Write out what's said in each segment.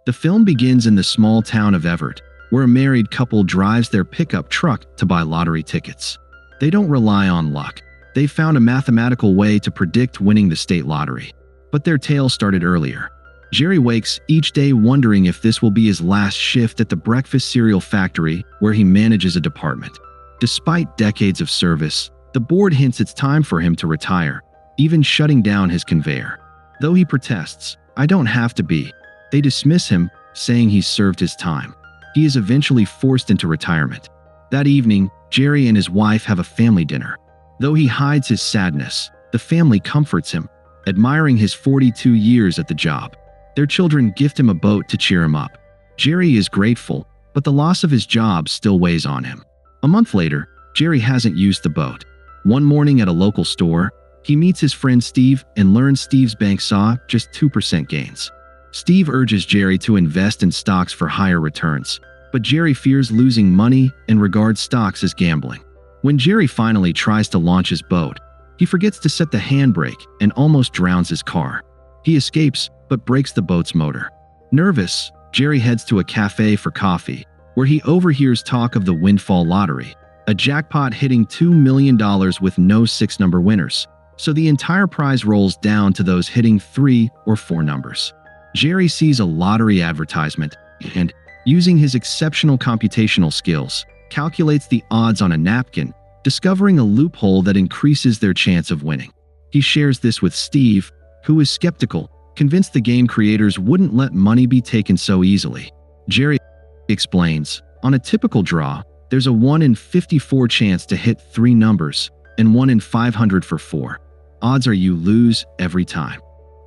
The film begins in the small town of Everett, where a married couple drives their pickup truck to buy lottery tickets. They don't rely on luck. They found a mathematical way to predict winning the state lottery. But their tale started earlier. Jerry wakes each day wondering if this will be his last shift at the breakfast cereal factory where he manages a department. Despite decades of service, the board hints it's time for him to retire, even shutting down his conveyor. Though he protests, "I don't have to be," they dismiss him, saying he's served his time. He is eventually forced into retirement. That evening, Jerry and his wife have a family dinner. Though he hides his sadness, the family comforts him, admiring his 42 years at the job. Their children gift him a boat to cheer him up. Jerry is grateful, but the loss of his job still weighs on him. A month later, Jerry hasn't used the boat. One morning at a local store, he meets his friend Steve and learns Steve's bank saw just 2% gains. Steve urges Jerry to invest in stocks for higher returns, but Jerry fears losing money and regards stocks as gambling. When Jerry finally tries to launch his boat, he forgets to set the handbrake and almost drowns his car. He escapes, but breaks the boat's motor. Nervous, Jerry heads to a cafe for coffee, where he overhears talk of the windfall lottery, a jackpot hitting $2 million with no 6-number winners, so the entire prize rolls down to those hitting 3 or 4 numbers. Jerry sees a lottery advertisement and, using his exceptional computational skills, calculates the odds on a napkin, discovering a loophole that increases their chance of winning. He shares this with Steve, who is skeptical, convinced the game creators wouldn't let money be taken so easily. Jerry explains, "On a typical draw, there's a 1 in 54 chance to hit 3 numbers and 1 in 500 for 4. Odds are you lose every time."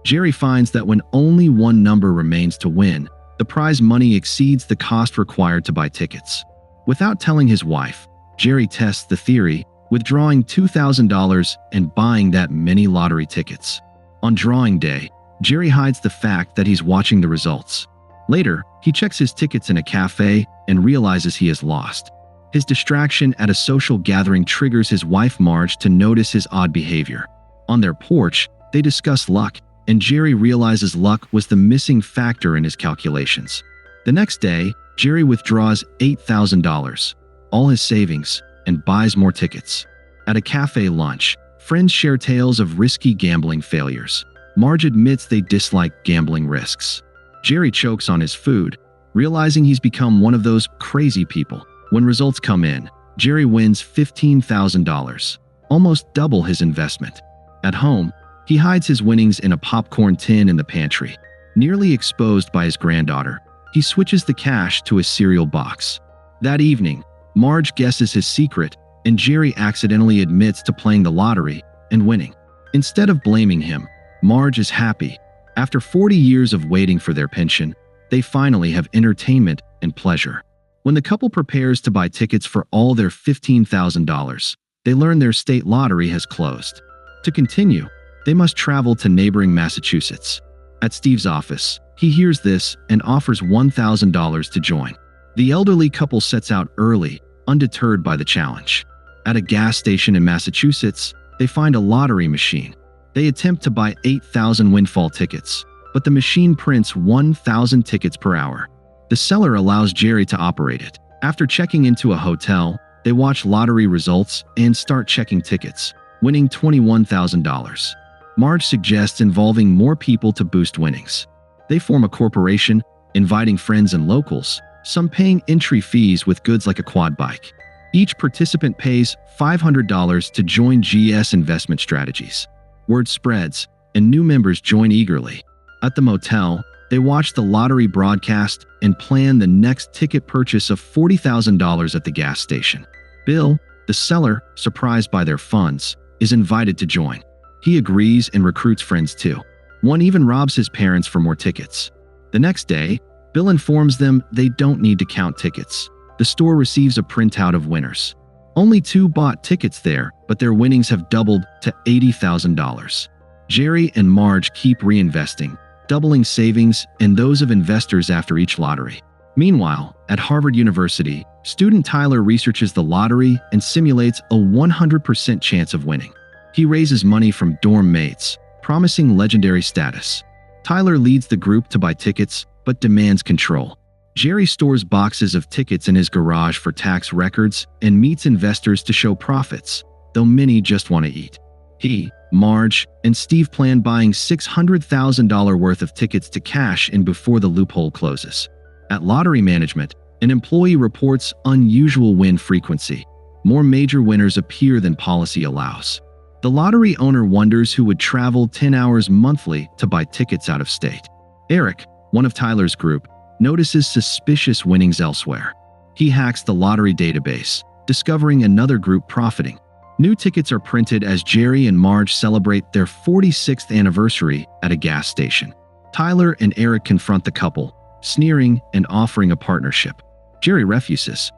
Jerry finds that when only one number remains to win, the prize money exceeds the cost required to buy tickets. Without telling his wife, Jerry tests the theory, withdrawing $2,000 and buying that many lottery tickets. On drawing day, Jerry hides the fact that he's watching the results. Later, he checks his tickets in a cafe and realizes he has lost. His distraction at a social gathering triggers his wife Marge to notice his odd behavior. On their porch, they discuss luck, and Jerry realizes luck was the missing factor in his calculations. The next day, Jerry withdraws $8,000, all his savings, and buys more tickets. At a cafe lunch, friends share tales of risky gambling failures. Marge admits they dislike gambling risks. Jerry chokes on his food, realizing he's become one of those crazy people. When results come in, Jerry wins $15,000, almost double his investment. At home, he hides his winnings in a popcorn tin in the pantry. Nearly exposed by his granddaughter, he switches the cash to a cereal box. That evening, Marge guesses his secret, and Jerry accidentally admits to playing the lottery and winning. Instead of blaming him, Marge is happy. After 40 years of waiting for their pension, they finally have entertainment and pleasure. When the couple prepares to buy tickets for all their $15,000, they learn their state lottery has closed. To continue, they must travel to neighboring Massachusetts. At Steve's office, he hears this and offers $1,000 to join. The elderly couple sets out early, undeterred by the challenge. At a gas station in Massachusetts, they find a lottery machine. They attempt to buy 8,000 windfall tickets, but the machine prints 1,000 tickets per hour. The seller allows Jerry to operate it. After checking into a hotel, they watch lottery results and start checking tickets, winning $21,000. Marge suggests involving more people to boost winnings. They form a corporation, inviting friends and locals, some paying entry fees with goods like a quad bike. Each participant pays $500 to join GS investment strategies. Word spreads, and new members join eagerly. At the motel, they watch the lottery broadcast and plan the next ticket purchase of $40,000 at the gas station. Bill, the seller, surprised by their funds, is invited to join. He agrees and recruits friends too. One even robs his parents for more tickets. The next day, Bill informs them they don't need to count tickets. The store receives a printout of winners. Only 2 bought tickets there, but their winnings have doubled to $80,000. Jerry and Marge keep reinvesting, doubling savings and those of investors after each lottery. Meanwhile, at Harvard University, student Tyler researches the lottery and simulates a 100% chance of winning. He raises money from dorm mates, promising legendary status. Tyler leads the group to buy tickets, but demands control. Jerry stores boxes of tickets in his garage for tax records and meets investors to show profits, though many just want to eat. He, Marge, and Steve plan buying $600,000 worth of tickets to cash in before the loophole closes. At lottery management, an employee reports unusual win frequency. More major winners appear than policy allows. The lottery owner wonders who would travel 10 hours monthly to buy tickets out of state. Eric, one of Tyler's group, notices suspicious winnings elsewhere. He hacks the lottery database, discovering another group profiting. New tickets are printed as Jerry and Marge celebrate their 46th anniversary at a gas station. Tyler and Eric confront the couple, sneering and offering a partnership. Jerry refuses.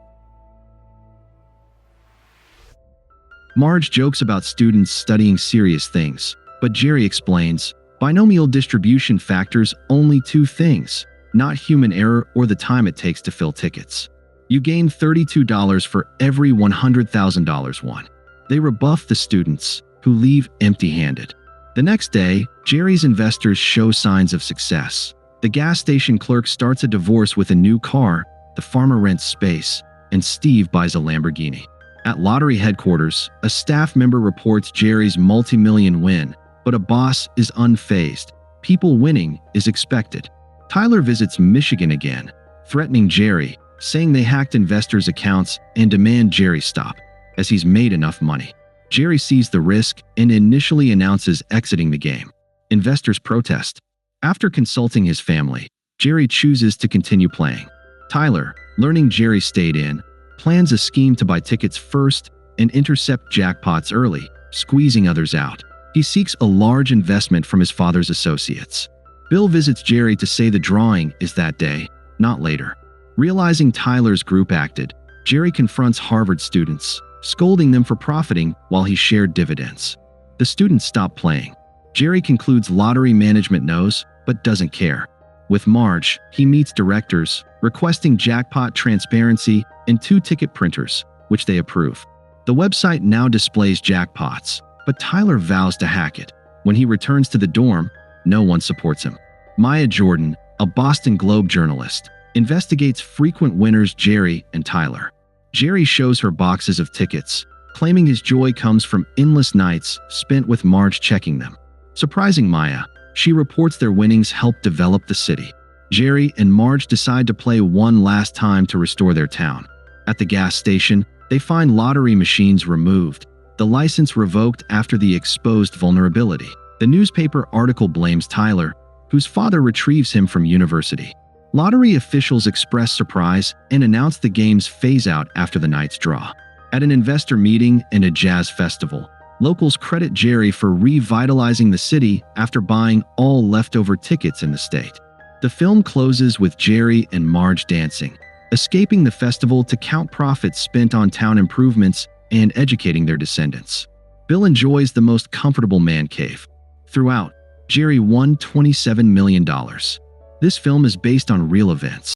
Marge jokes about students studying serious things, but Jerry explains, binomial distribution factors only two things, not human error or the time it takes to fill tickets. You gain $32 for every $100,000 won. They rebuff the students, who leave empty-handed. The next day, Jerry's investors show signs of success. The gas station clerk starts a divorce with a new car, the farmer rents space, and Steve buys a Lamborghini. At lottery headquarters, a staff member reports Jerry's multi-million win, but a boss is unfazed. People winning is expected. Tyler visits Michigan again, threatening Jerry, saying they hacked investors' accounts and demand Jerry stop, as he's made enough money. Jerry sees the risk and initially announces exiting the game. Investors protest. After consulting his family, Jerry chooses to continue playing. Tyler, learning Jerry stayed in, plans a scheme to buy tickets first and intercept jackpots early, squeezing others out. He seeks a large investment from his father's associates. Bill visits Jerry to say the drawing is that day, not later. Realizing Tyler's group acted, Jerry confronts Harvard students, scolding them for profiting while he shared dividends. The students stop playing. Jerry concludes lottery management knows, but doesn't care. With Marge, he meets directors, requesting jackpot transparency and 2 ticket printers, which they approve. The website now displays jackpots, but Tyler vows to hack it. When he returns to the dorm, no one supports him. Maya Jordan, a Boston Globe journalist, investigates frequent winners Jerry and Tyler. Jerry shows her boxes of tickets, claiming his joy comes from endless nights spent with Marge checking them. Surprising Maya, she reports their winnings helped develop the city. Jerry and Marge decide to play one last time to restore their town. At the gas station, they find lottery machines removed, the license revoked after the exposed vulnerability. The newspaper article blames Tyler, whose father retrieves him from university. Lottery officials express surprise and announce the game's phase-out after the night's draw. At an investor meeting and a jazz festival, locals credit Jerry for revitalizing the city after buying all leftover tickets in the state. The film closes with Jerry and Marge dancing, escaping the festival to count profits spent on town improvements and educating their descendants. Bill enjoys the most comfortable man cave. Throughout, Jerry won $27 million. This film is based on real events.